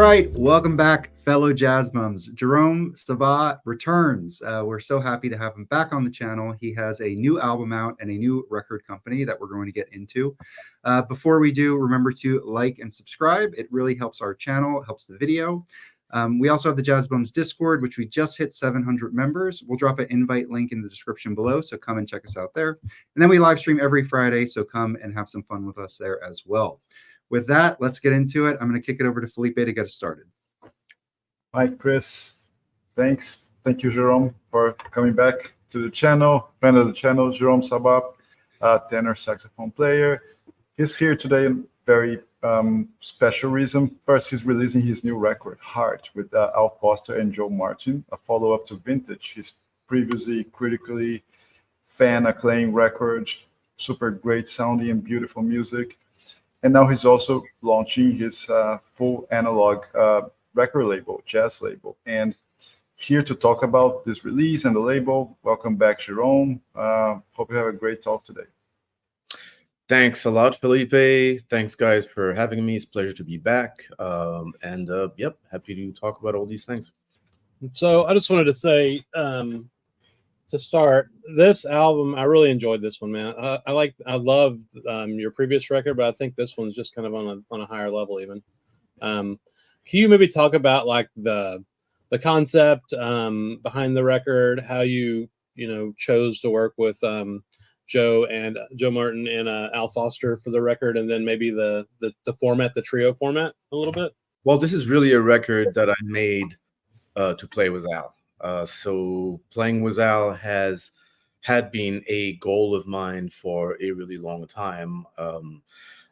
right, welcome back, fellow jazz mums. Jerome Sabbagh returns. We're so happy to have him back on the channel. He has a new album out and a new record company that we're going to get into. Before we do, remember to like and subscribe. It really helps our channel, helps the video. We also have the Jazz Bums Discord, which we just hit 700 members. We'll drop an invite link in the description below, so come and check us out there. And then we live stream every Friday, so come and have some fun with us there as well. With that, let's get into it. I'm going to kick it over to Felipe to get us started. Hi, Chris. Thanks. Thank you, Jerome, for coming back to the channel. Friend of the channel, Jerome Sabbagh, tenor saxophone player. He's here today in very special reason. First, he's releasing his new record, Heart, with Al Foster and Joe Martin, a follow-up to Vintage, his previously critically fan-acclaimed record, super great sounding and beautiful music. And now he's also launching his full analog record label, jazz label. And here to talk about this release and the label, welcome back, Jerome. Hope you have a great talk today. Thanks a lot, Felipe. Thanks, guys, for having me. It's a pleasure to be back. Yep, happy to talk about all these things. So I just wanted to say, to start, this album, I really enjoyed this one, man. I loved your previous record, but I think this one's just kind of on a higher level even. Can you maybe talk about like the concept behind the record, how you chose to work with Joe Martin and Al Foster for the record, and then maybe the format, the trio format a little bit? Well, this is really a record that I made to play with Al. So playing with Al had been a goal of mine for a really long time. I'm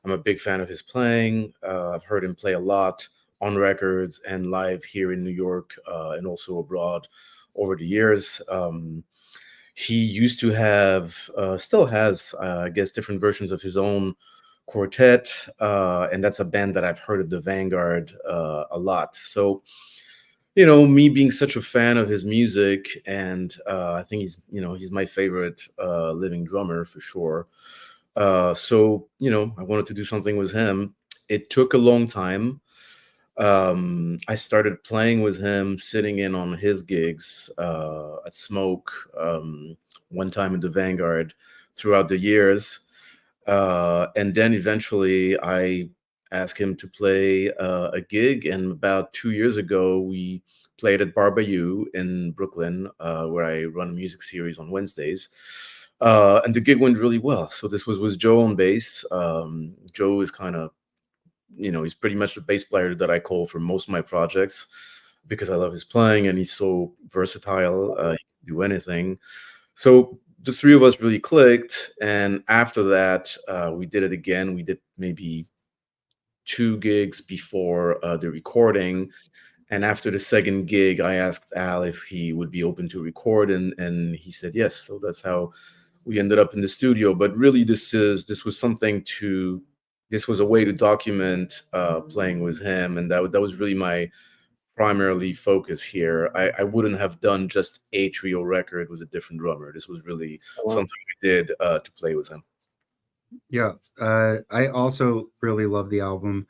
a big fan of his playing. I've heard him play a lot on records and live here in New York and also abroad over the years. He used to have, still has, I guess, different versions of his own quartet. And that's a band that I've heard at the Vanguard a lot. So me being such a fan of his music, and I think he's my favorite living drummer for sure. So I wanted to do something with him. It took a long time. I started playing with him, sitting in on his gigs at Smoke, one time in the Vanguard throughout the years. And then eventually I asked him to play a gig, and about 2 years ago we played at Bar Bayou in Brooklyn, where I run a music series on Wednesdays, and the gig went really well. So this was with Joe on bass. Joe is kind of, he's pretty much the bass player that I call for most of my projects because I love his playing and he's so versatile. He can do anything. So the three of us really clicked, and after that we did it again. We did maybe 2 gigs before the recording, and after the second gig I asked Al if he would be open to record, and he said yes. So that's how we ended up in the studio. But really this was a way to document playing with him, and that was really my primarily focus here. I wouldn't have done just a trio record with a different drummer. This was really something we did to play with him. Yeah, I also really love the album.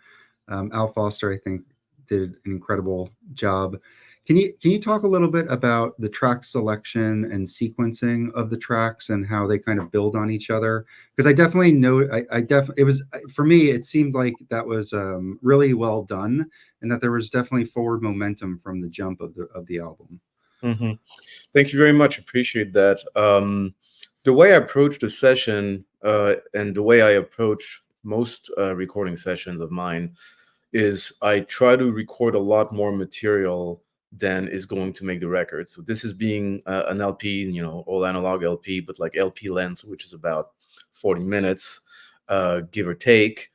Al Foster, I think, did an incredible job. Can you talk a little bit about the track selection and sequencing of the tracks and how they kind of build on each other? Because I definitely know, it was, for me, it seemed like that was really well done, and that there was definitely forward momentum from the jump of the album. Mm-hmm. Thank you very much. Appreciate that. The way I approach the session and the way I approach most recording sessions of mine is I try to record a lot more material than is going to make the record. So this is being an LP, all analog LP, but like LP length, which is about 40 minutes, give or take.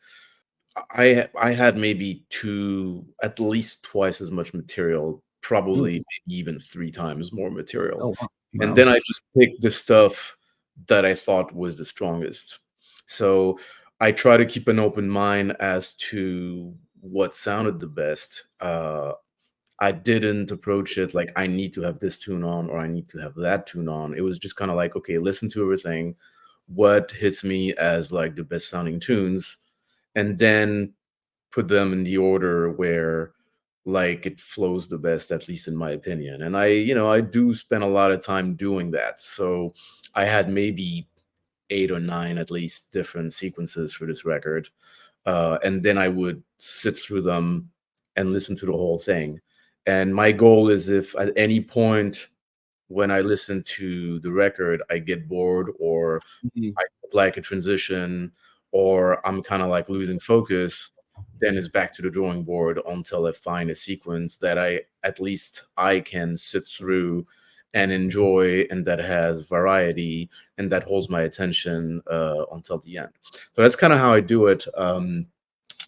I had maybe at least twice as much material, probably maybe even 3 times more material. Oh, wow. And then I just picked the stuff that I thought was the strongest. So I try to keep an open mind as to what sounded the best. I didn't approach it like I need to have this tune on or I need to have that tune on. It was just kind of like, okay, listen to everything. What hits me as like the best sounding tunes, and then put them in the order where like it flows the best, at least in my opinion. And I do spend a lot of time doing that. So I had maybe 8 or 9 at least different sequences for this record. And then I would sit through them and listen to the whole thing. And my goal is, if at any point when I listen to the record, I get bored, or Mhm. I like a transition, or I'm kind of like losing focus, then it's back to the drawing board until I find a sequence that I can sit through and enjoy, and that has variety, and that holds my attention until the end. So that's kind of how I do it.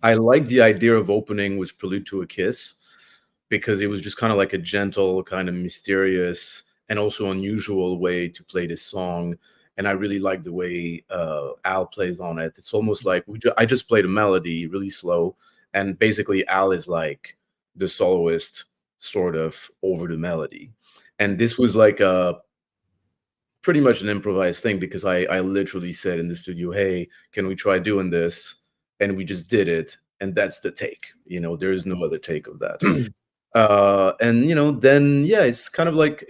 I like the idea of opening with Prelude to a Kiss, because it was just kind of like a gentle, kind of mysterious, and also unusual way to play this song. And I really like the way Al plays on it. It's almost like I just played a melody really slow, and basically Al is like the soloist, sort of over the melody. And this was like a pretty much an improvised thing, because I literally said in the studio, "Hey, can we try doing this?" And we just did it, and that's the take. There is no other take of that. And then yeah, it's kind of like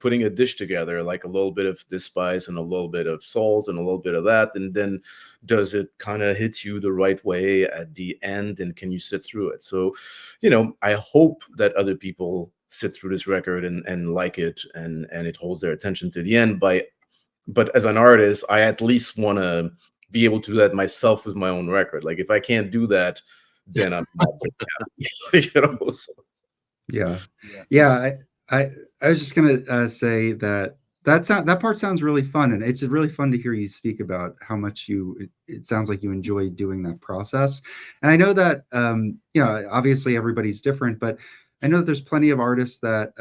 putting a dish together, like a little bit of this spice and a little bit of salt and a little bit of that, and then does it kind of hit you the right way at the end, and can you sit through it? So I hope that other people sit through this record and like it, and it holds their attention to the end. But as an artist, I at least want to be able to do that myself with my own record. Like, if I can't do that, then I'm not very happy. So, Yeah. Yeah. Yeah. I was just gonna say that part sounds really fun, and it's really fun to hear you speak about how much it sounds like you enjoy doing that process. And I know that obviously everybody's different, but I know that there's plenty of artists that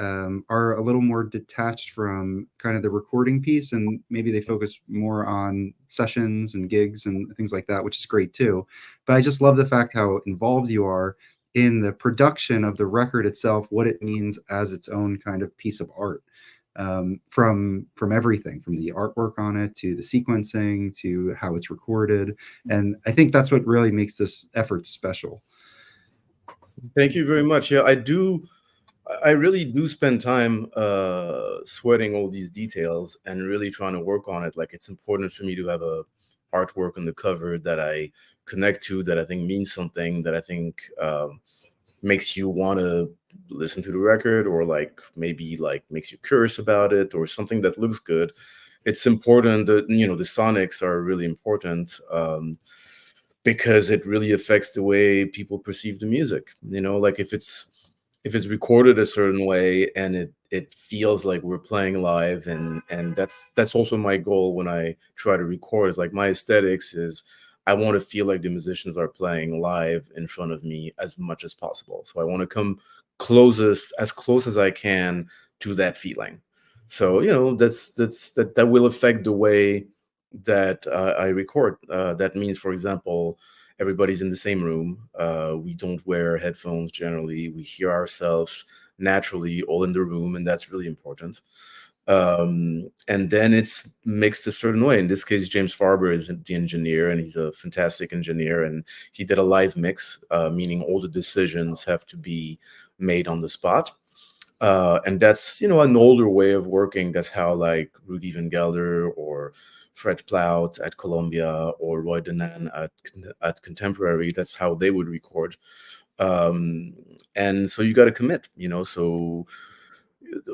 are a little more detached from kind of the recording piece, and maybe they focus more on sessions and gigs and things like that, which is great too. But I just love the fact how involved you are in the production of the record itself, what it means as its own kind of piece of art, from everything, from the artwork on it to the sequencing to how it's recorded. And I think that's what really makes this effort special. thank you very much. Yeah, I really do spend time sweating all these details and really trying to work on it. Like, it's important for me to have a artwork on the cover that I connect to, that I think means something, that I think makes you want to listen to the record, or like maybe like makes you curious about it, or something that looks good. It's important that the sonics are really important, because it really affects the way people perceive the music. Like, if it's recorded a certain way, and it feels like we're playing live, and that's also my goal when I try to record. Is like, my aesthetics is, I want to feel like the musicians are playing live in front of me as much as possible. So I want to come as close as I can to that feeling. So that will affect the way that I record. That means, for example, everybody's in the same room. We don't wear headphones generally. We hear ourselves naturally all in the room, and that's really important. And then it's mixed a certain way. In this case, James Farber is the engineer, and he's a fantastic engineer. And he did a live mix, meaning all the decisions have to be made on the spot. And that's an older way of working. That's how, like, Rudy Van Gelder or Fred Plout at Columbia or Roy Danan at Contemporary, that's how they would record. And so you got to commit. So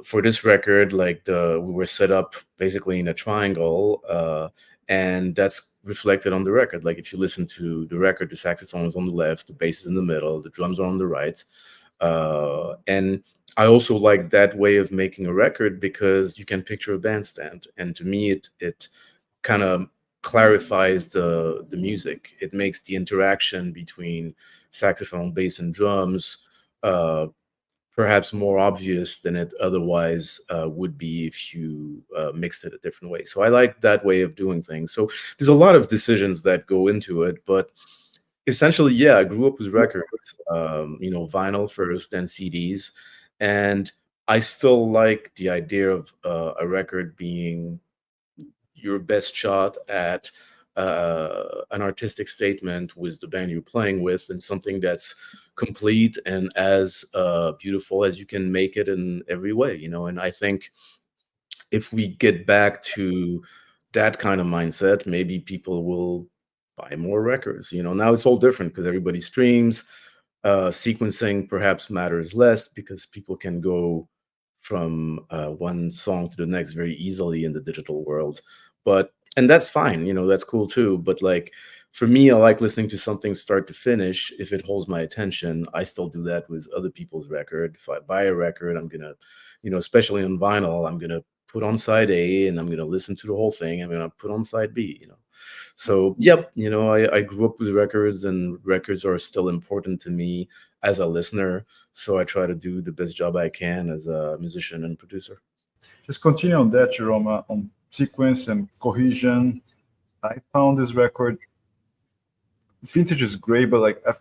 for this record, like, we were set up basically in a triangle, and that's reflected on the record. Like, if you listen to the record, the saxophone is on the left, the bass is in the middle, the drums are on the right. And I also like that way of making a record, because you can picture a bandstand, and to me, it kind of clarifies the music. It makes the interaction between saxophone, bass, and drums perhaps more obvious than it otherwise would be if you mixed it a different way. So I like that way of doing things. So there's a lot of decisions that go into it, but essentially, yeah, I grew up with records, vinyl first, then CDs, and I still like the idea of a record being your best shot at an artistic statement with the band you're playing with, and something that's complete and as beautiful as you can make it in every way, you know. And I think if we get back to that kind of mindset, maybe people will buy more records. You know, now it's all different because everybody streams. Sequencing perhaps matters less because people can go from one song to the next very easily in the digital world. But and that's fine, you know, that's cool too. But like for me, I like listening to something start to finish. If it holds my attention, I still do that with other people's record. If I buy a record, I'm gonna, you know, especially on vinyl, I'm gonna put on side A and I'm gonna listen to the whole thing. I'm gonna put on side B, you know. So yep, you know, I grew up with records, and records are still important to me as a listener. So I try to do the best job I can as a musician and producer. Just continue on that, Jerome, on sequence and cohesion. I found this record, vintage is great, but like I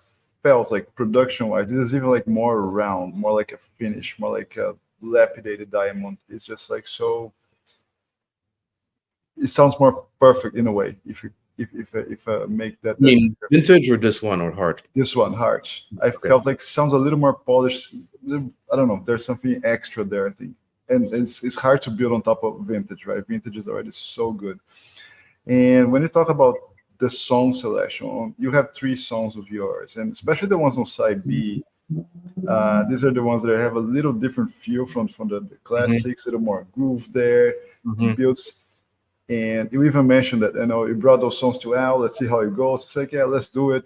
felt like production-wise, it is even like more round, more like a finish, more like a lapidated diamond. It's just like so. It sounds more perfect in a way if I make that. I mean, vintage or this one or hard? This one, hard. I felt like sounds a little more polished. I don't know. There's something extra there, I think, and it's hard to build on top of vintage, right? Vintage is already so good. And when you talk about the song selection, you have 3 songs of yours, and especially the ones on side B. These are the ones that have a little different feel from the classics, a little more groove there, builds. And you even mentioned that, you know, you brought those songs to Al. Let's see how it goes. It's like, yeah, let's do it.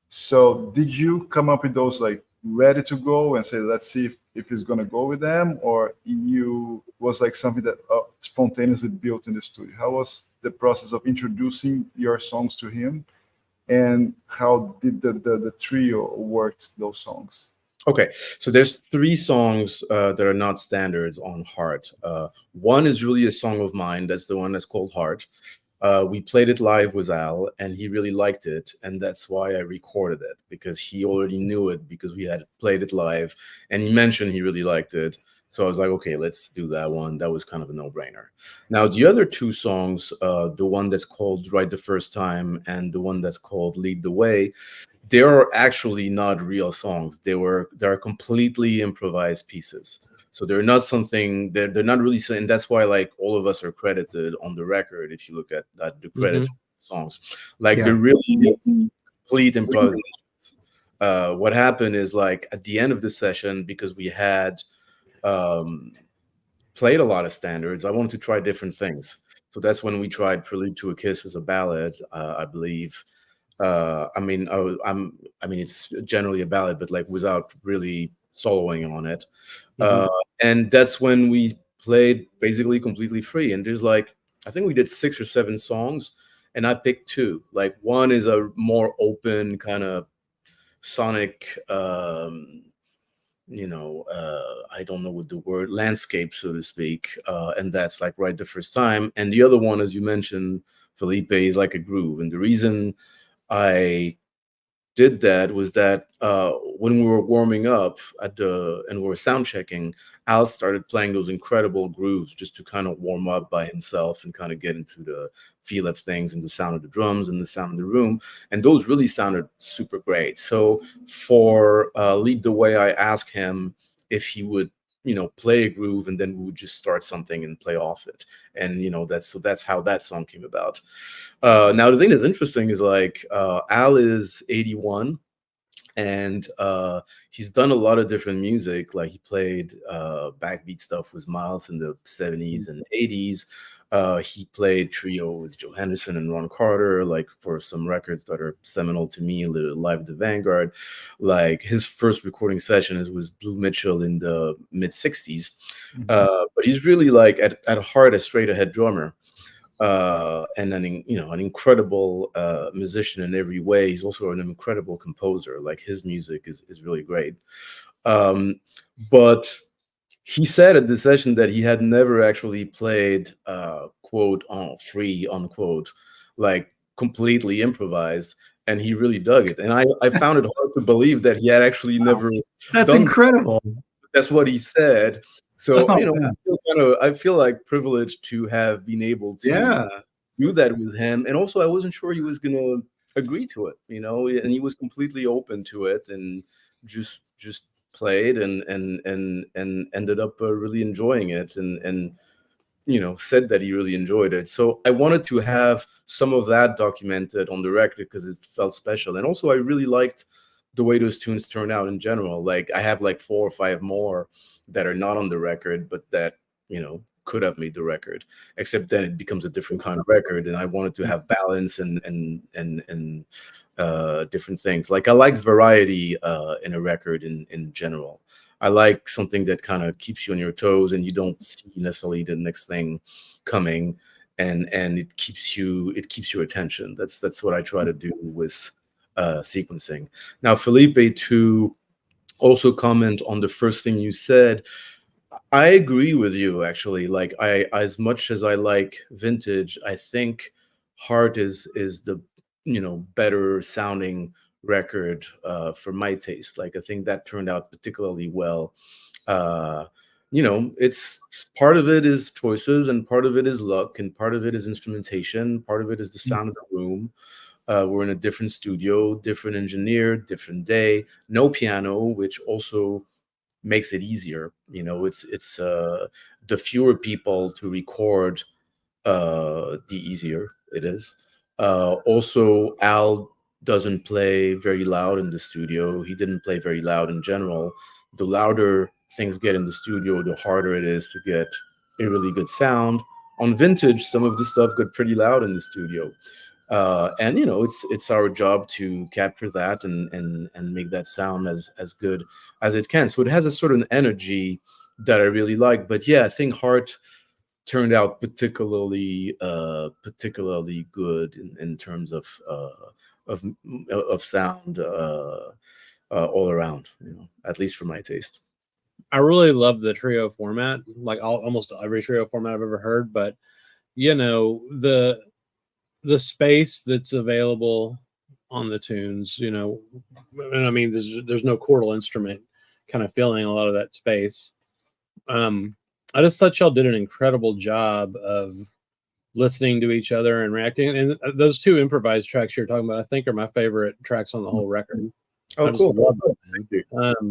So did you come up with those like ready to go and say, let's see if he's going to go with them? Or you was like something that spontaneously built in the studio? How was the process of introducing your songs to him? And how did the trio worked those songs? Okay, so there's 3 songs that are not standards on Heart. One is really a song of mine. That's the one that's called Heart. We played it live with Al, and he really liked it, and that's why I recorded it, because he already knew it because we had played it live, and he mentioned he really liked it. So I was like, okay, let's do that one. That was kind of a no-brainer. Now, the other 2 songs, the one that's called Right the First Time and the one that's called Lead the Way, they are actually not real songs. They're completely improvised pieces. So they're not something they're not really, and that's why like all of us are credited on the record. If you look at the credits songs, like they're really complete improvisations. What happened is like at the end of the session, because we had played a lot of standards, I wanted to try different things. So that's when we tried Prelude to a Kiss as a ballad, I believe. I mean, it's generally a ballad, but like without really soloing on it. And that's when we played basically completely free. And there's like, I think we did 6 or 7 songs, and I picked 2. Like one is a more open kind of sonic, you know, I don't know what the word, landscape, so to speak. And that's like Right the First Time. And the other one, as you mentioned, Felipe, is like a groove. And the reason I did that was that when we were warming up and we were sound checking, Al started playing those incredible grooves just to kind of warm up by himself and kind of get into the feel of things and the sound of the drums and the sound of the room. And those really sounded super great. So for Lead the Way, I asked him if he would, you know, play a groove, and then we would just start something and play off it. And, you know, that's how that song came about. Now, the thing that's interesting is like Al is 81, and he's done a lot of different music. Like he played backbeat stuff with Miles in the 70s and 80s. He played trio with Joe Henderson and Ron Carter, like for some records that are seminal to me, Live at the Vanguard. Like his first recording session is with Blue Mitchell in the mid 60s. But he's really like at heart a straight ahead drummer. And an incredible musician in every way. He's also an incredible composer. Like his music is really great. But he said at the session that he had never actually played quote free unquote, like completely improvised, and he really dug it. And I found it hard to believe that he had actually never. That's incredible. That's what he said. So I feel like privileged to have been able to do that with him. And also I wasn't sure he was gonna agree to it, you know, and he was completely open to it. And just played and ended up really enjoying it, and said that he really enjoyed it. So I wanted to have some of that documented on the record because it felt special. And also I really liked the way those tunes turned out in general. Like I have like 4 or 5 more that are not on the record, but that, could have made the record, except then it becomes a different kind of record. And I wanted to have balance and different things. Like I like variety in a record in general. I like something that kind of keeps you on your toes and you don't see necessarily the next thing coming, and it keeps your attention. That's what I try to do with sequencing. Now, Felipe, to also comment on the first thing you said, I agree with you actually. Like as much as I like vintage, I think Heart is the better sounding record for my taste. Like I think that turned out particularly well. uh it's part of it is choices, and part of it is luck, and part of it is instrumentation, part of it is the sound of the room. We're in a different studio, different engineer, different day, no piano, which also makes it easier. It's the fewer people to record, the easier it is. Also, Al doesn't play very loud in the studio. He didn't play very loud in general. The louder things get in the studio, the harder it is to get a really good sound. On vintage, some of the stuff got pretty loud in the studio. And it's our job to capture that and make that sound as good as it can. So it has a sort of energy that I really like. But yeah, I think Heart turned out particularly good in terms of sound, all around, at least for my taste. I really love the trio format, like almost every trio format I've ever heard. But the space that's available on the tunes, and I mean, there's no chordal instrument kind of filling a lot of that space. I just thought y'all did an incredible job of listening to each other and reacting. And those 2 improvised tracks you're talking about, I think, are my favorite tracks on the whole record. Oh, cool. Love it,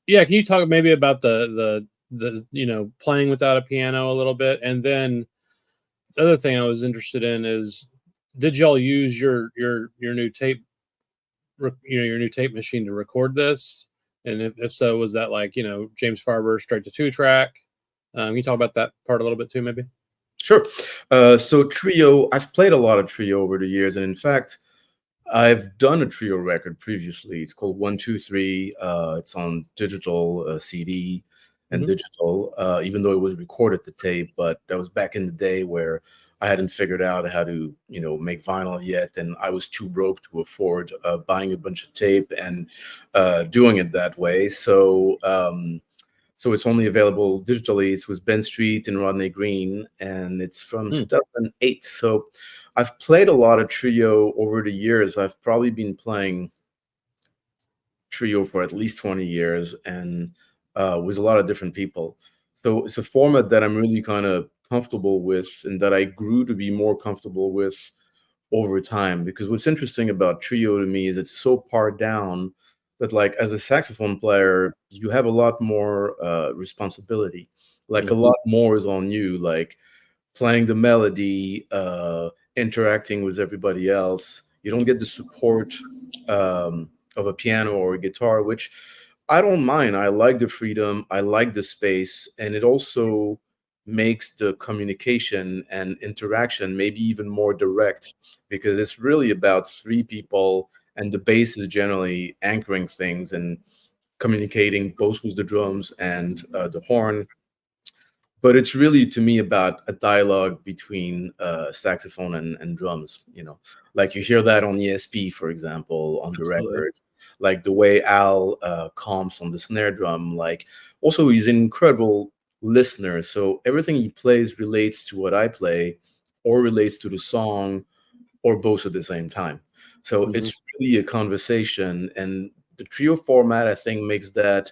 yeah, can you talk maybe about the playing without a piano a little bit? And then the other thing I was interested in is, did y'all use your new tape, your new tape machine to record this? And if so, was that like James Farber straight to 2-track? Can you talk about that part a little bit too, maybe? Sure. So trio, I've played a lot of trio over the years, and in fact, I've done a trio record previously. It's called 1, 2, 3. It's on digital, CD and digital, even though it was recorded to tape. But that was back in the day where I hadn't figured out how to, make vinyl yet, and I was too broke to afford buying a bunch of tape and doing it that way. So it's only available digitally. It's with Ben Street and Rodney Green, and it's from 2008. So I've played a lot of trio over the years. I've probably been playing trio for at least 20 years, and with a lot of different people. So it's a format that I'm really kind of comfortable with, and that I grew to be more comfortable with over time. Because what's interesting about trio to me is it's so pared down that, like, as a saxophone player, you have a lot more responsibility. Like a lot more is on you, like playing the melody, interacting with everybody else. You don't get the support of a piano or a guitar, which I don't mind. I like the freedom, I like the space, and it also makes the communication and interaction maybe even more direct, because it's really about 3 people, and the bass is generally anchoring things and communicating both with the drums and the horn. But it's really, to me, about a dialogue between saxophone and drums. Like you hear that on ESP, for example, on the record. Like the way Al comps on the snare drum. Like, also, he's an incredible listener, so everything he plays relates to what I play, or relates to the song, or both at the same time. So it's really a conversation, and the trio format, I think, makes that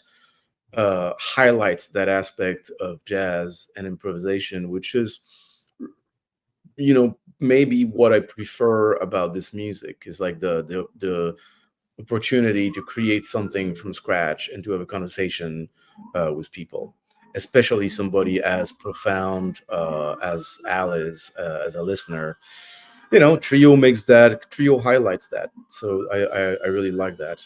highlights that aspect of jazz and improvisation, which is, maybe what I prefer about this music, is like the opportunity to create something from scratch and to have a conversation with people, especially somebody as profound as Al is as a listener. You know, Trio highlights that. So I really like that.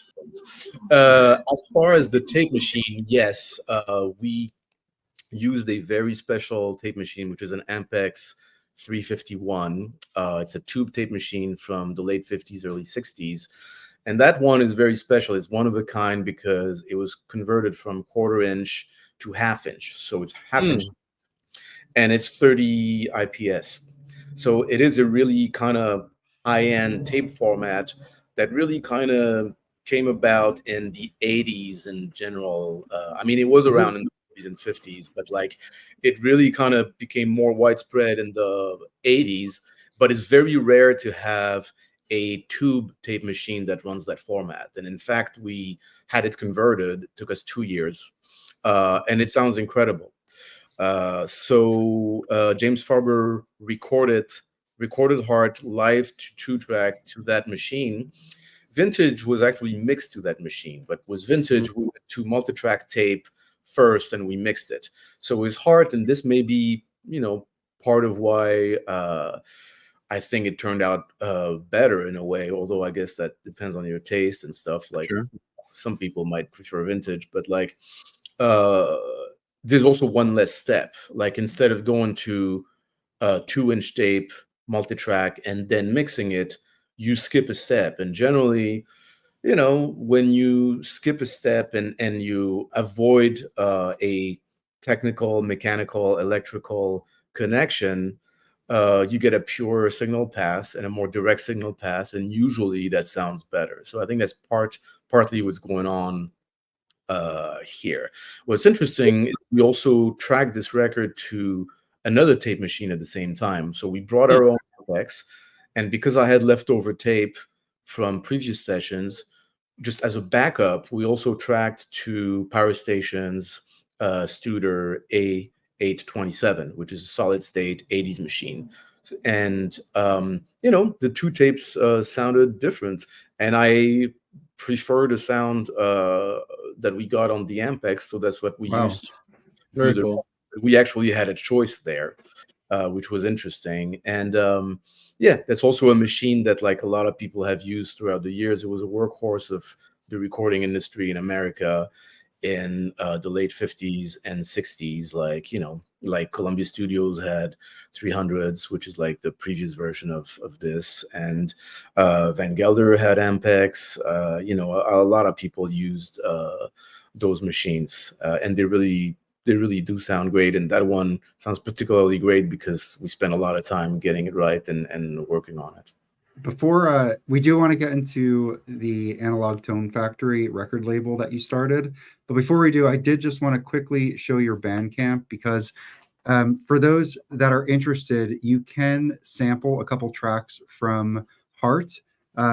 As far as the tape machine, yes, we used a very special tape machine, which is an Ampex 351. It's a tube tape machine from the late 50s, early 60s. And that one is very special. It's one of a kind because it was converted from quarter inch to half inch. So it's half inch and it's 30 IPS. So it is a really kind of high-end tape format that really kind of came about in the 80s in general. I mean, it was around in the 40s and 50s, but like it really kind of became more widespread in the 80s. But it's very rare to have a tube tape machine that runs that format. And in fact, we had it converted. It took us 2 years, and it sounds incredible. So James Farber recorded Heart live to 2-track to that machine. Vintage was actually mixed to that machine, but was Vintage we went to multi-track tape first and we mixed it. So his Heart, and this may be, you know, part of why I think it turned out better in a way, although I guess that depends on your taste and stuff. Like some people might prefer Vintage, but like there's also one less step. Like instead of going to 2-inch tape, multi-track, and then mixing it, you skip a step. And generally, you know, when you skip a step and you avoid a technical, mechanical, electrical connection, you get a pure signal pass and a more direct signal pass, and usually that sounds better. So I think that's partly what's going on here. What's interesting is we also tracked this record to another tape machine at the same time. So we brought our own Ampex, and because I had leftover tape from previous sessions, just as a backup, we also tracked to Power Station's Studer A827, which is a solid state 80s machine. And you know, the two tapes sounded different, and I prefer the sound that we got on the Ampex, so that's what we used. Very cool. We actually had a choice there, which was interesting. And yeah, that's also a machine that like a lot of people have used throughout the years. It was a workhorse of the recording industry in America in the late 50s and 60s. Like, you know, like Columbia Studios had 300s, which is like the previous version of this, and Van Gelder had Ampex. You know, a lot of people used those machines, and they really do sound great. And that one sounds particularly great because we spent a lot of time getting it right and working on it. Before we do want to get into the Analog Tone Factory record label that you started, but before we do, I did just want to quickly show your Bandcamp, because for those that are interested, you can sample a couple tracks from Heart,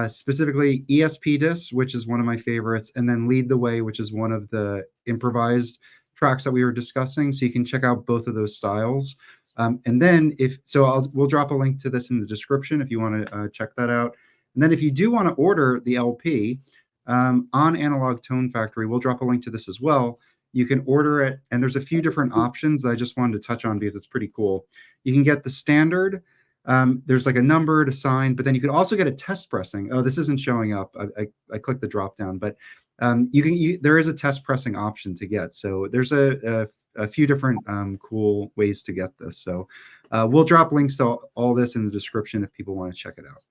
specifically ESP Disc, which is one of my favorites, and then Lead the Way, which is one of the improvised tracks that we were discussing. So you can check out both of those styles. And then we'll drop a link to this in the description if you want to check that out. And then if you do want to order the LP on Analog Tone Factory, we'll drop a link to this as well. You can order it, and there's a few different options that I just wanted to touch on because it's pretty cool. You can get the standard. There's like a number to sign, but then you can also get a test pressing. Oh, this isn't showing up. I clicked the drop down, but there is a test pressing option to get. So there's a few different cool ways to get this. So we'll drop links to all this in the description if people want to check it out.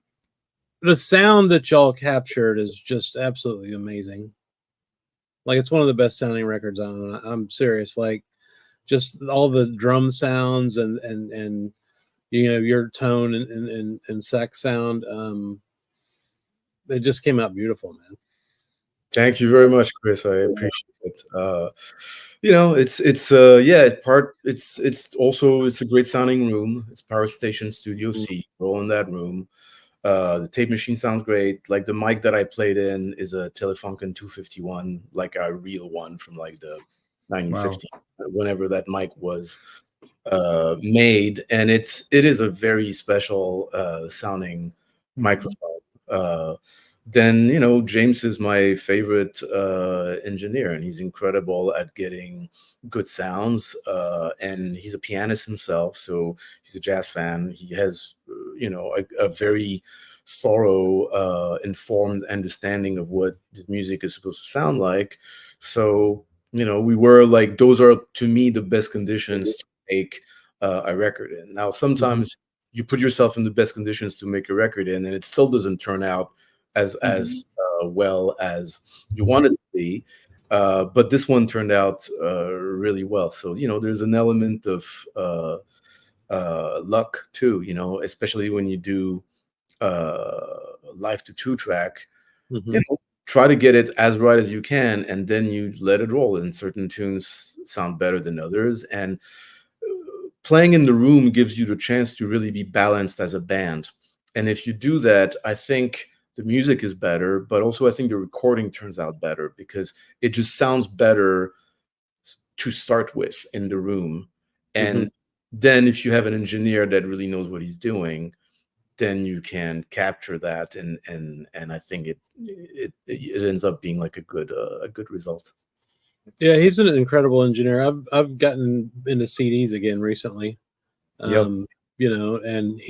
The sound that y'all captured is just absolutely amazing. Like, it's one of the best sounding records I own. I'm serious. Like, just all the drum sounds and you know, your tone and sax sound. It just came out beautiful, man. Thank you very much, Chris. I appreciate it. You know, it's a great sounding room. It's Power Station Studio C. All in that room. The tape machine sounds great. Like the mic that I played in is a Telefunken 251, like a real one from like the 1950s, whenever that mic was made, and it is a very special sounding microphone. then James is my favorite engineer, and he's incredible at getting good sounds. And he's a pianist himself, so he's a jazz fan. He has a very thorough, informed understanding of what the music is supposed to sound like. So we were like, those are to me the best conditions to make a record in. Now sometimes you put yourself in the best conditions to make a record in, and it still doesn't turn out as well as you want it to be. But this one turned out really well. So there's an element of luck too. Especially when you do live to 2-track. Try to get it as right as you can, and then you let it roll. And certain tunes sound better than others, and playing in the room gives you the chance to really be balanced as a band. And if you do that, I think the music is better, but also I think the recording turns out better because it just sounds better to start with in the room. And then if you have an engineer that really knows what he's doing, then you can capture that, and I think it ends up being like a good result. Yeah, he's an incredible engineer. I've gotten into CDs again recently. Yep. And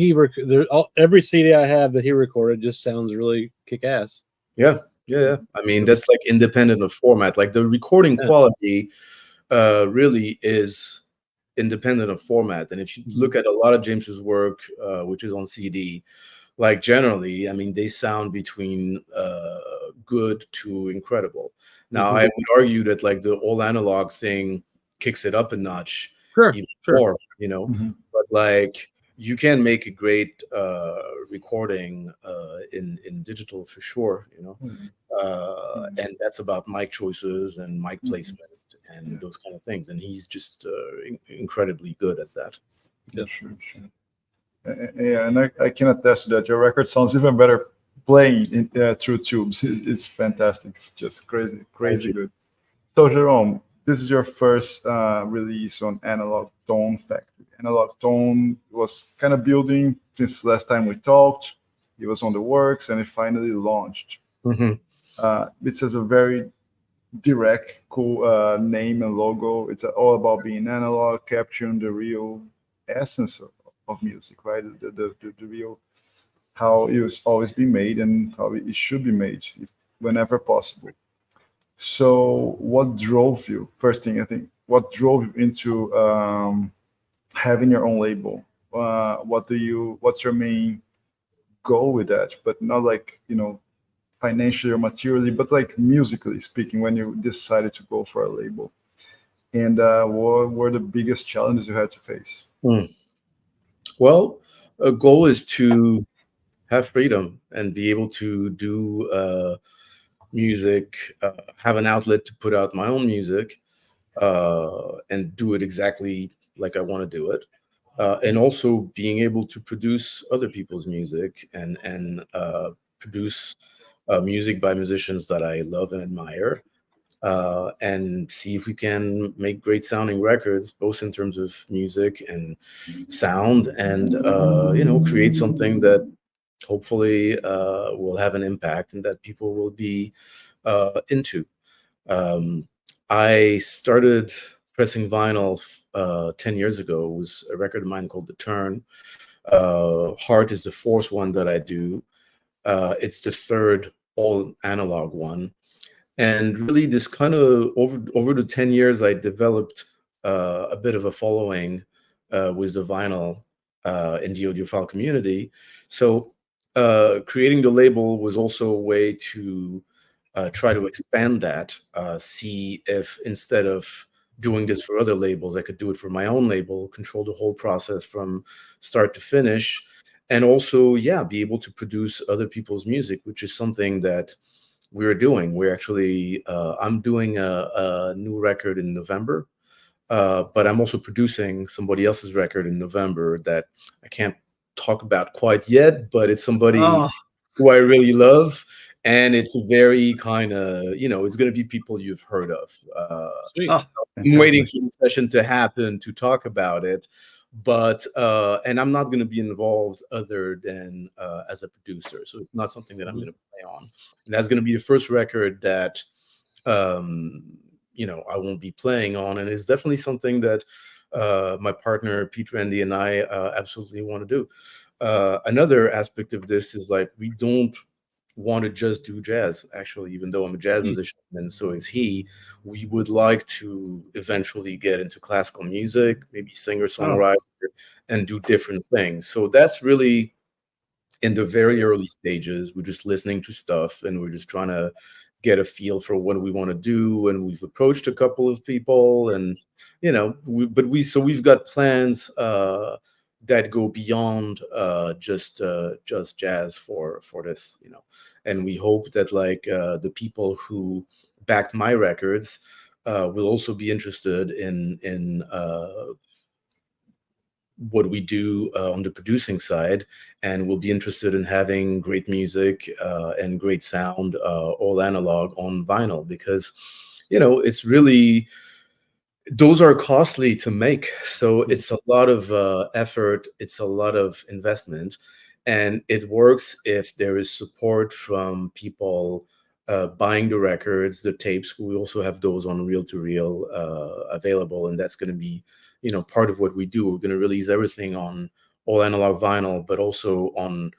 every CD I have that he recorded just sounds really kick-ass. Yeah. I mean, that's like independent of format. Like the recording quality really is independent of format. And if you look at a lot of James's work, which is on CD, like generally, I mean, they sound between good to incredible. Now, I would argue that like the all analog thing kicks it up a notch, even more, but like you can make a great recording in digital for sure, and that's about mic choices and mic placement and those kind of things. And he's just incredibly good at that. Yeah, sure. Yeah, and I can attest to that. Your record sounds even better playing through tubes. It's fantastic. It's just crazy good. So Jerome, this is your first release on Analog Tone Factory. Analog Tone was kind of building since last time we talked. It was on the works, and it finally launched. It has a very direct, cool name and logo. It's all about being analog, capturing the real essence of music, right? The real, how it was always been made and how it should be made whenever possible. So what drove you? First thing, I think, what drove you into having your own label? What's your main goal with that? But not like, financially or materially, but like musically speaking, when you decided to go for a label. And what were the biggest challenges you had to face? Well, a goal is to have freedom and be able to do music, have an outlet to put out my own music, and do it exactly like I want to do it. And also being able to produce other people's music and produce music by musicians that I love and admire, and see if we can make great sounding records, both in terms of music and sound, and create something that hopefully will have an impact and that people will be into. I started pressing vinyl 10 years ago. It was a record of mine called The Turn. Heart is the fourth one that I do. It's the third all analog one. And really this kind of over the 10 years, I developed a bit of a following with the vinyl in the audiophile community. So creating the label was also a way to try to expand that, see if instead of doing this for other labels, I could do it for my own label, control the whole process from start to finish, and also, be able to produce other people's music, which is something that we're doing. We're actually, I'm doing a new record in November, but I'm also producing somebody else's record in November that I can't talk about quite yet, but it's somebody who I really love. And it's a very kind of, it's going to be people you've heard of. I'm waiting for the session to happen to talk about it. but and I'm not going to be involved other than as a producer. So it's not something that I'm going to play on. And that's going to be the first record that I won't be playing on, and it's definitely something that my partner Pete Randy and I absolutely want to do. Another aspect of this is like we don't want to just do jazz, actually, even though I'm a jazz musician and so is he. We would like to eventually get into classical music, maybe singer-songwriter, and do different things. So that's really in the very early stages. We're just listening to stuff and we're just trying to get a feel for what we want to do. And we've approached a couple of people, and we've got plans that go beyond just jazz for this, and we hope that like the people who backed my records will also be interested in what we do on the producing side, and will be interested in having great music and great sound, all analog on vinyl, because it's really, those are costly to make. So it's a lot of effort, it's a lot of investment, and it works if there is support from people buying the records, the tapes. We also have those on reel to reel available, and that's going to be part of what we do. We're going to release everything on all analog vinyl, but also on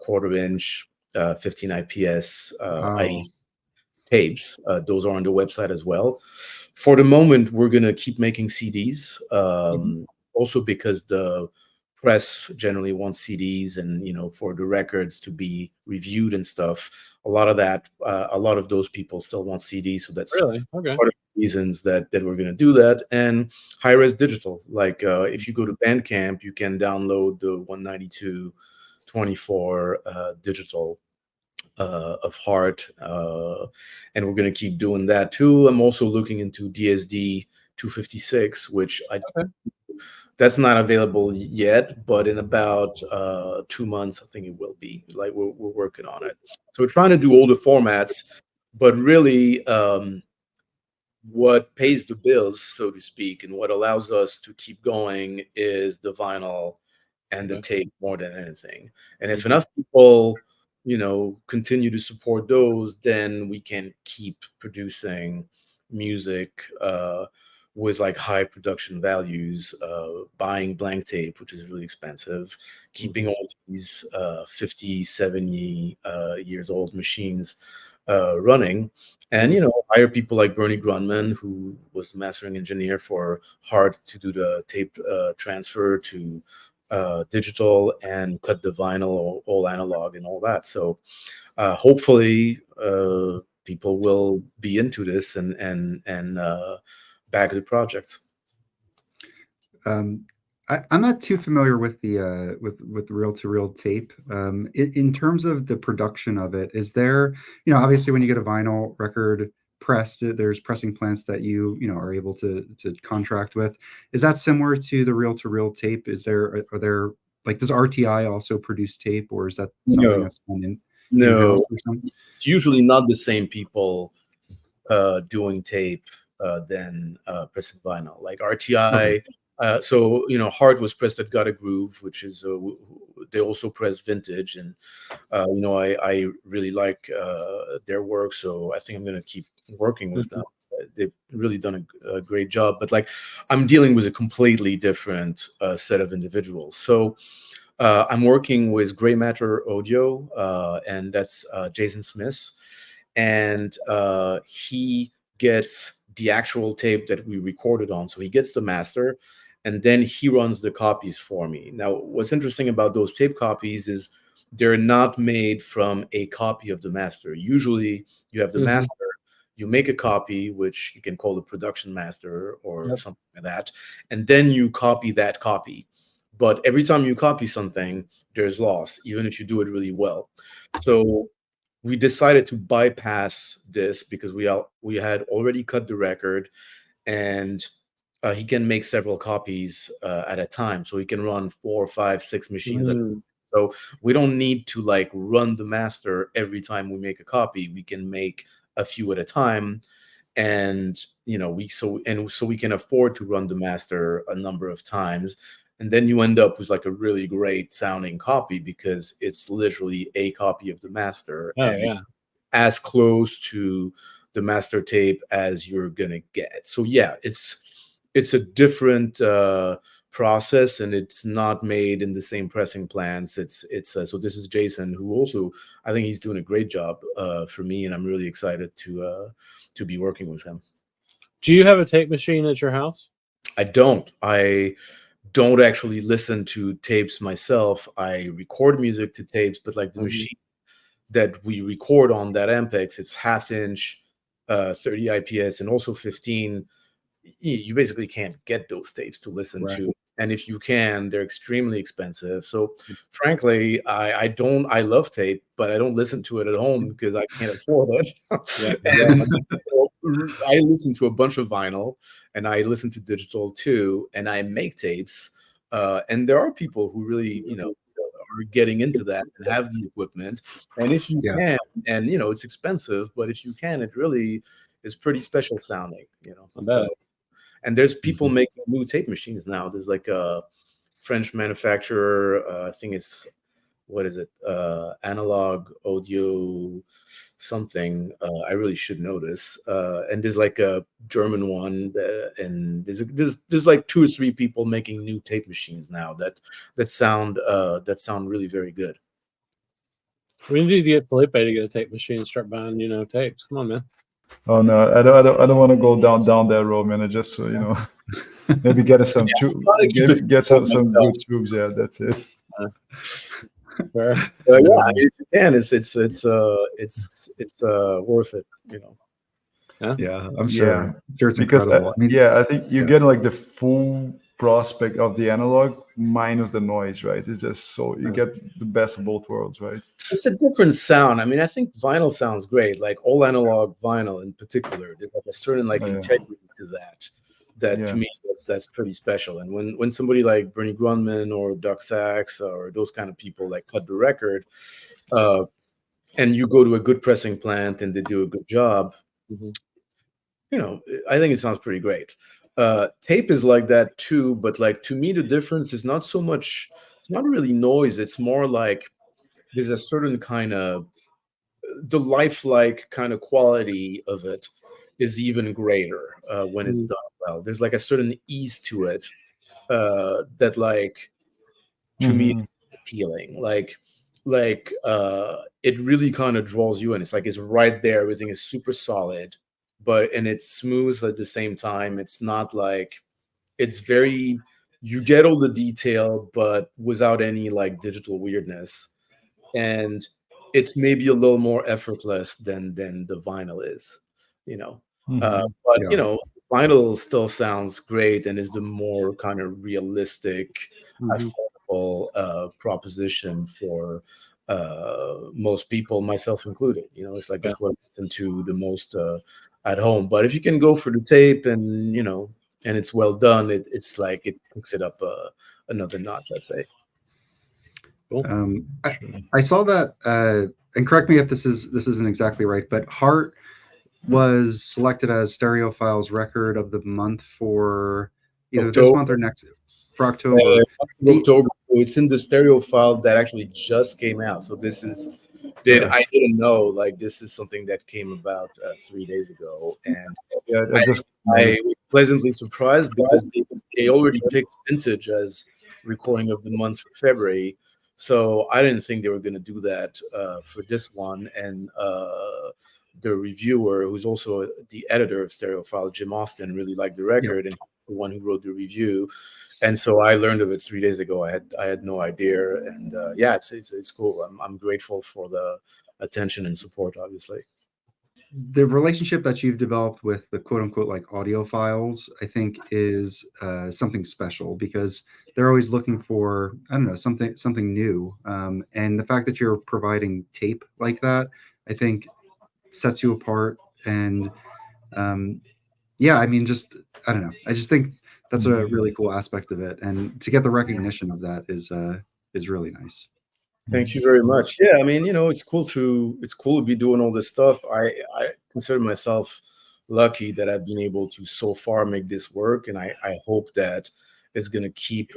quarter inch 15 IPS IE tapes. Those are on the website as well. For the moment, we're going to keep making CDs, also because the press generally wants CDs, and for the records to be reviewed and stuff. A lot of those people still want CDs, so that's really okay. Part of the reasons that we're going to do that. And high-res digital, like if you go to Bandcamp, you can download the 192/24 digital of Heart, and we're going to keep doing that too. I'm also looking into DSD 256, which that's not available yet, but in about 2 months, I think it will be. Like we're working on it. So we're trying to do all the formats, but really what pays the bills, so to speak, and what allows us to keep going is the vinyl and the tape more than anything. And if enough people continue to support those, then we can keep producing music with like high production values, buying blank tape, which is really expensive, keeping all these 50, 70 years old machines running, and hire people like Bernie Grunman, who was the mastering engineer for Heart, to do the tape transfer to digital and cut the vinyl all analog and all that. So hopefully people will be into this and back the project. I'm not too familiar with the with reel-to-reel tape. In terms of the production of it, is there, obviously when you get a vinyl record pressed, there's pressing plants that you are able to contract with. Is that similar to the reel-to-reel tape? Are there like, does RTI also produce tape, or is that something that's done in-house or something? It's usually not the same people doing tape than pressing vinyl. Like RTI. So Heart was pressed at Got a Groove, which is they also press vintage, and I really like their work, so I think I'm going to keep working with them. They've really done a great job, but like I'm dealing with a completely different set of individuals. So I'm working with Gray Matter Audio, and that's Jason Smith, and he gets the actual tape that we recorded on. So he gets the master, and then he runs the copies for me. Now, what's interesting about those tape copies is they're not made from a copy of the master. Usually you have the master, you make a copy, which you can call a production master or something like that, and then you copy that copy. But every time you copy something, there's loss, even if you do it really well. So we decided to bypass this because we had already cut the record, and he can make several copies at a time, so he can run 4, 5, 6 machines at a time. So we don't need to like run the master every time we make a copy. We can make a few at a time, and so we can afford to run the master a number of times. and then you end up with like a really great sounding copy because it's literally a copy of the master, Oh and yeah. it's as close to the master tape as you're gonna get. So yeah, it's a different process, and it's not made in the same pressing plants. It's so this is Jason, who also, I think he's doing a great job for me, and I'm really excited to be working with him. Do you have a tape machine at your house? I don't actually listen to tapes myself. I record music to tapes, but like the machine that we record on, that Ampex, it's half inch, 30 IPS, and also 15. You basically can't get those tapes to listen Right. to, and if you can, they're extremely expensive. So frankly, I love tape, but I don't listen to it at home because I can't afford it. Yeah, And I listen to a bunch of vinyl, and I listen to digital too, and I make tapes. And there are people who really, are getting into that and have the equipment. And if you Yeah. can, and it's expensive, but if you can, it really is pretty special sounding. I bet. So, and there's people making new tape machines now. There's like a French manufacturer. I think it's, what is it? Analog Audio something. I really should know this. And there's like a German one, and there's like 2 or 3 people making new tape machines now that sound really very good. We need to get Felipe to get a tape machine and start buying, tapes. Come on, man. Oh no, I don't want to go down that road, man. I just maybe get us some get some good tubes. Yeah, that's it. Fair. Yeah, I mean, if you can, it's worth it. Yeah, I'm sure. Yeah, I'm sure it's because incredible. I think you get like the full prospect of the analog minus the noise, right? It's just so you get the best of both worlds, right? It's a different sound. I mean, I think vinyl sounds great, like all analog vinyl in particular. There's like a certain integrity to that to me that's pretty special. And when somebody like Bernie Grundman or Doug Sachs or those kind of people like cut the record, and you go to a good pressing plant and they do a good job, I think it sounds pretty great. Tape is like that too, but like to me the difference is not so much, it's not really noise, it's more like there's a certain kind of, the lifelike kind of quality of it is even greater when it's done well. There's like a certain ease to it that like to me is appealing. Like it really kind of draws you in. It's like it's right there, everything is super solid, and it's smooth at the same time. It's not like, it's very, you get all the detail but without any like digital weirdness, and it's maybe a little more effortless than the vinyl is, but vinyl still sounds great and is the more kind of realistic, affordable proposition for most people, myself included. It's like that's what I listen to the most at home. But if you can go for the tape and and it's well done, it's like it picks it up another notch, I'd say. Cool. I saw that, and correct me if this isn't exactly right, but Heart was selected as Stereophile's record of the month for either this month or next, for October. October. It's in the Stereophile that actually just came out. So this is, I didn't know, like this is something that came about 3 days ago, and I was pleasantly surprised because they already picked Vintage as recording of the month for February. So I didn't think they were going to do that for this one. And the reviewer, who's also the editor of Stereophile, Jim Austin, really liked the record, and the one who wrote the review. And so I learned of it 3 days ago. I had no idea, and it's cool. I'm grateful for the attention and support, obviously. The relationship that you've developed with the quote unquote like audiophiles, I think, is something special because they're always looking for, I don't know, something new. And the fact that you're providing tape like that, I think, sets you apart. And I mean, just, I don't know. I just think that's a really cool aspect of it. And to get the recognition of that is really nice. Thank you very much. Yeah, I mean, it's cool to be doing all this stuff. I consider myself lucky that I've been able to so far make this work, and I hope that is going to keep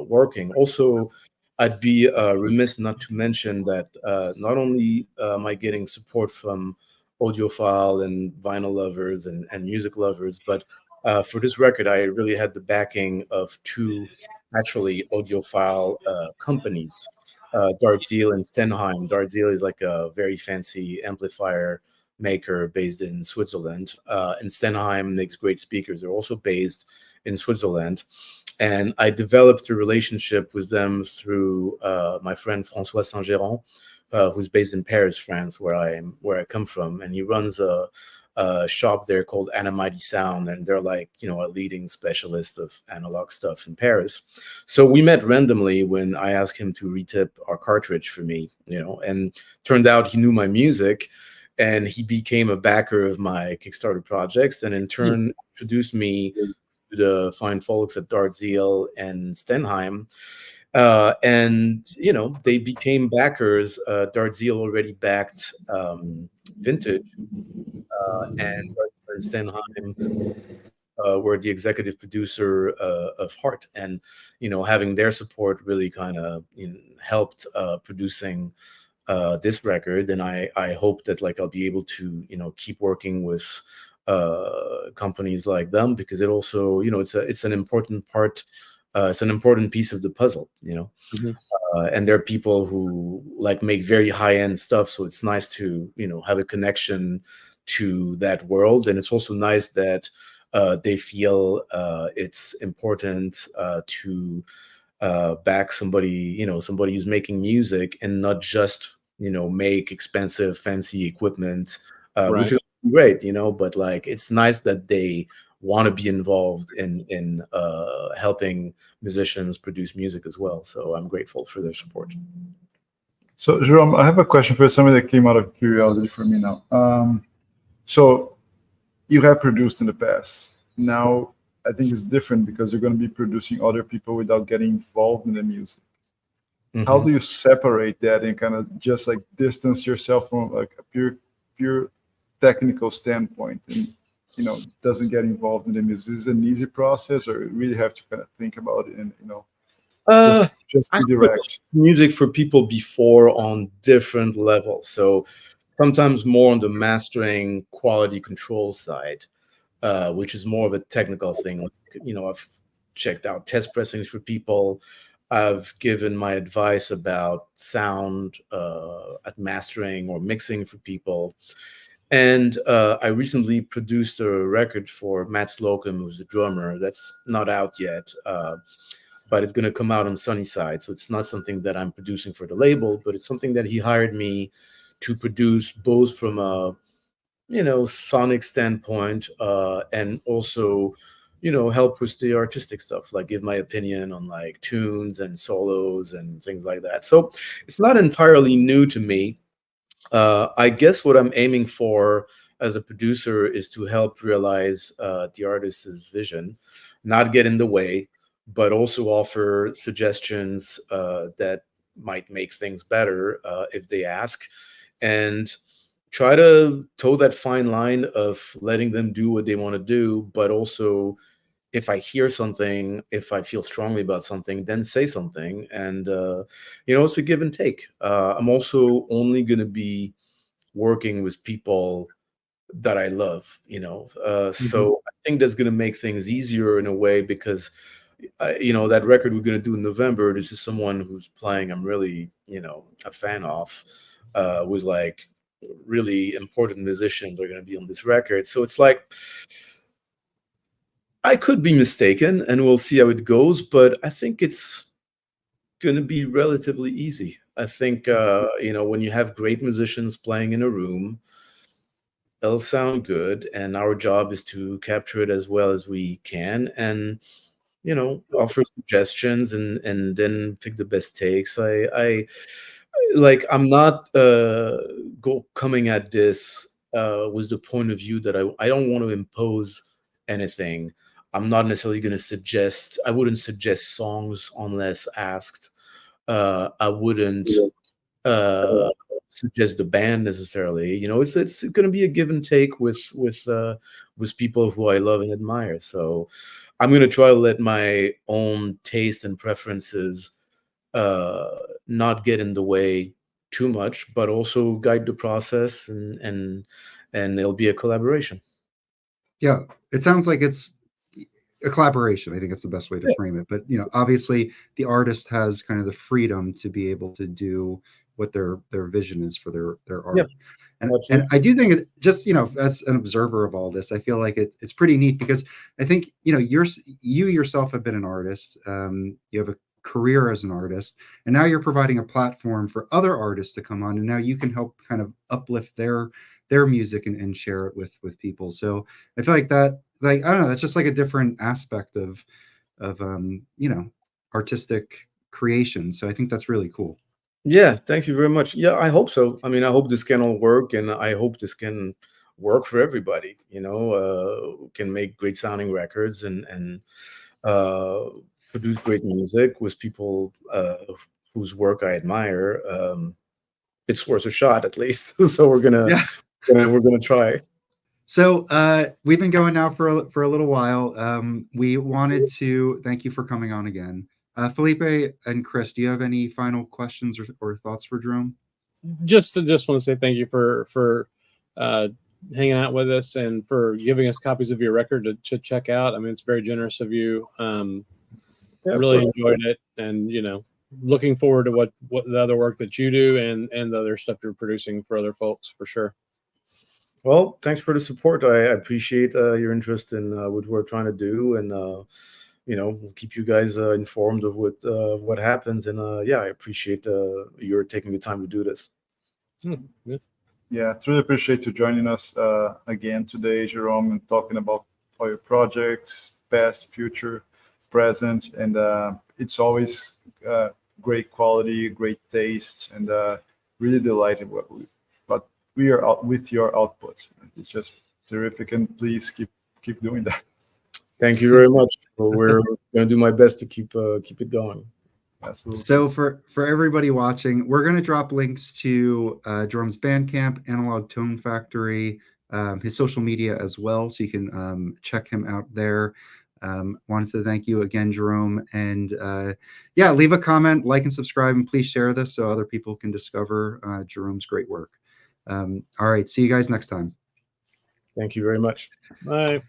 working. Also, I'd be remiss not to mention that not only am I getting support from audiophile and vinyl lovers and music lovers, but for this record, I really had the backing of two actually audiophile companies, Dartzeil and Stenheim. Dartzeil is like a very fancy amplifier maker based in Switzerland, and Stenheim makes great speakers. They're also based in Switzerland. And I developed a relationship with them through my friend François Saint-Géron, who's based in Paris, France, where I come from, and he runs a shop there called Anamighty Sound, and they're like, a leading specialist of analog stuff in Paris. So we met randomly when I asked him to retip our cartridge for me, and turned out he knew my music, and he became a backer of my Kickstarter projects, and in turn introduced me to the fine folks at Dartzeil and Stenheim. And they became backers. Dartzeil already backed Vintage, and Stenheim were the executive producer of Heart, and having their support really kind of helped producing this record. And I hope that I'll be able to keep working with companies like them, because it also it's an important part. It's an important piece of the puzzle, and there are people who make very high-end stuff, so it's nice to have a connection to that world. And it's also nice that they feel it's important to back somebody somebody who's making music, and not just make expensive fancy equipment, which is great, but it's nice that they want to be involved in helping musicians produce music as well. So I'm grateful for their support. So Jerome, I have a question for something that came out of curiosity for me now. So you have produced in the past. Now I think it's different because you're going to be producing other people without getting involved in the music. Mm-hmm. How do you separate that and kind of just distance yourself from a pure technical standpoint, and doesn't get involved in the music? Is it an easy process, or you really have to kind of think about it and just be direct? Music for people before on different levels. So sometimes more on the mastering quality control side, which is more of a technical thing. I've checked out test pressings for people. I've given my advice about sound at mastering or mixing for people. And I recently produced a record for Matt Slocum, who's a drummer. That's not out yet, but it's going to come out on Sunnyside. So it's not something that I'm producing for the label, but it's something that he hired me to produce, both from a sonic standpoint, and also help with the artistic stuff, give my opinion on tunes and solos and things like that. So it's not entirely new to me. I guess what I'm aiming for as a producer is to help realize the artist's vision, not get in the way, but also offer suggestions that might make things better if they ask, and try to toe that fine line of letting them do what they want to do, but also, if I hear something, if I feel strongly about something, then say something. And it's a give and take. I'm also only going to be working with people that I love, so I think that's going to make things easier in a way, because that record we're going to do in November, this is someone who's playing I'm really a fan of, with really important musicians are going to be on this record. So it's I could be mistaken, and we'll see how it goes, but I think it's going to be relatively easy. I think when you have great musicians playing in a room, it'll sound good, and our job is to capture it as well as we can, and offer suggestions, and then pick the best takes. I'm not coming at this with the point of view that I don't want to impose anything. I'm not necessarily going to suggest. I wouldn't suggest songs unless asked. I wouldn't suggest the band necessarily. You know, it's going to be a give and take with people who I love and admire. So I'm going to try to let my own taste and preferences not get in the way too much, but also guide the process, and it'll be a collaboration. Yeah, it sounds like it's a collaboration. I think it's the best way to frame it. But obviously, the artist has kind of the freedom to be able to do what their vision is for their art. Yeah, and I do think it just as an observer of all this, I feel like it's pretty neat, because I think you yourself have been an artist. You have a career as an artist, and now you're providing a platform for other artists to come on, and now you can help kind of uplift their music and share it with people. So I feel like that, like, I don't know, that's just like a different aspect of artistic creation. So I think that's really cool. Yeah, thank you very much. Yeah, I hope so. I mean, I hope this can all work, and I hope this can work for everybody. Can make great sounding records and produce great music with people whose work I admire. It's worth a shot, at least. So we're gonna try. So we've been going now for a little while. We wanted to thank you for coming on again. Felipe and Chris, do you have any final questions or thoughts for Jerome? Just want to say thank you for hanging out with us and for giving us copies of your record to check out. I mean, it's very generous of you. I really enjoyed it, and looking forward to what the other work that you do and the other stuff you're producing for other folks, for sure. Well, thanks for the support. I appreciate your interest in what we're trying to do, and we'll keep you guys informed of what happens. And I appreciate your taking the time to do this. Yeah, truly appreciate you joining us again today, Jerome, and talking about all your projects, past, future, present, and it's always great quality, great taste, and really delighted what we are out with your output. It's just terrific, and please keep doing that. Thank you very much. Well, we're going to do my best to keep it going. Absolutely. So for everybody watching, we're going to drop links to Jerome's Bandcamp, Analog Tone Factory, his social media as well, so you can check him out there. Wanted to thank you again, Jerome, and leave a comment, like and subscribe, and please share this so other people can discover Jerome's great work. All right, see you guys next time. Thank you very much. Bye.